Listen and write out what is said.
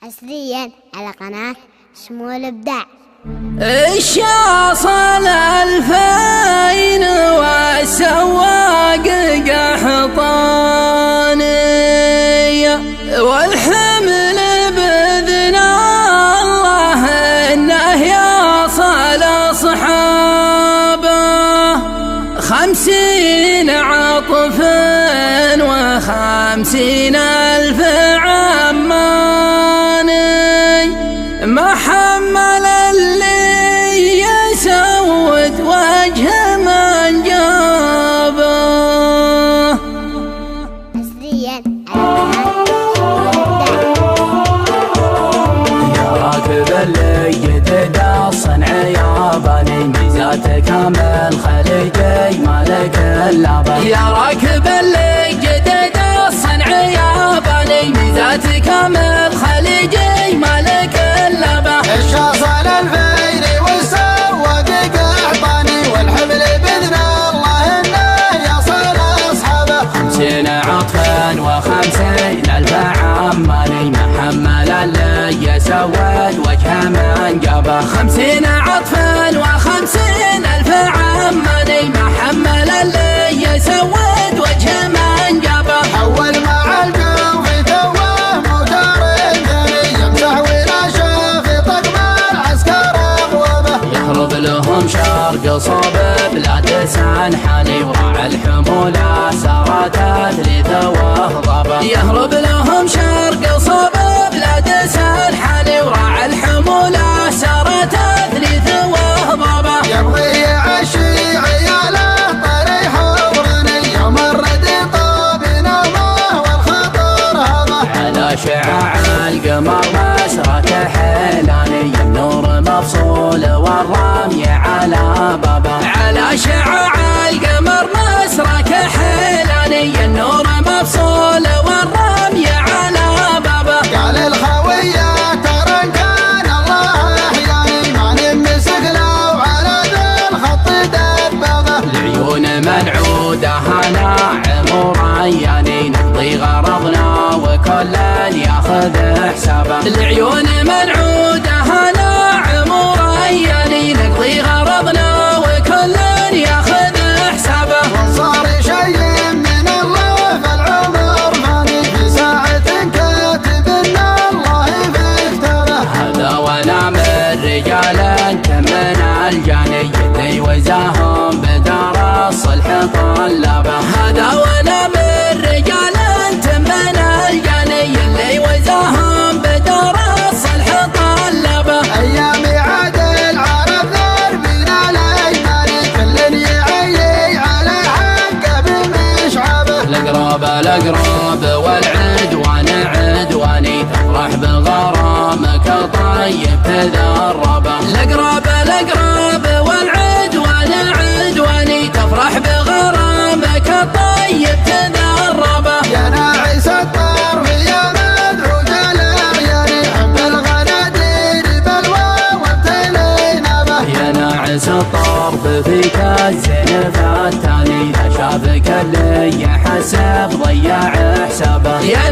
حصريا على قناة سمو الإبداع. الشاصل 2000 والسواق قحطاني والحمل بإذن الله إنه يصل أصحابه 50 عطف و50,000 ما حمل اللي يسود وجه من جابه. حصريا على يا راكب اللي جدد الصنع يا بني ميزات كامل خليجي مالك اللعبة. يا راكب اللي جدد الصنع يا بني ميزات كامل خليجي مالك اللعبة. الشاصل 2000 والسواق قحطاني والحمل بإذن الله إنه يصل أصحابه 50 عطفا و50,000 عماني محمل اللي يسود وجه من جابه. 50 عطفا و50,000 عماني محمل اللي يسود وجه من جابه. حول مع الجوف توه موتار ثاني يمسح ولا شاف طقم العسكر أغوبه. يهرب لهم شرق صوب بلاد سنحاني وراع الحمولة سارت تثليث وهضبه. يهرب لهم شرق صوب بلاد سنحاني وراع الحمولة سارت تثليث وهضبه. يبغي يعشي عياله طريح وراني يوم الرد طاب نومه والخطر هضه. على شعاع القمر مسرك حيلاني النور مفصول والرمي على بابه. على شعاع القمر مسرك حيلاني النور مفصول والرمي على بابه. قال الخوية ترى كان الله أحياني ما نمسك لو على ذا الخط دبغه. العيون منعودة ناعم ورياني نقضي غرضنا وكل ياخذ حسابه. العيون منعودة ناعم ورياني نقضي غرضنا وكل ياخذ حسابه. صار شيء من الله فالعمر فاني في ساعة كاتب ان الله في كتابه. هذا وانا من رجال انت من الجاني اللي وزاهم بدار الصلح طلبه. هذا وانا من رجال انت من الجاني اللي وزاهم بدار الصلح طلبه. ايام عاد العرب ضربنا الايماني كل يعيي على حقه بمشعبه. الأقرب والعدوان عدواني تفرح بغرامك طيب تذربه. الأقرب والعدوان عدواني تفرح بغرامك طيب تذربه. يا ناعس الطرف يا مدعوج الاعياني حب الغنادير بلوى وابتلينا به. يا ناعس الطرف فيك الزين فاتاني إذا شافك اللي يحسب ضيع حسابه. يا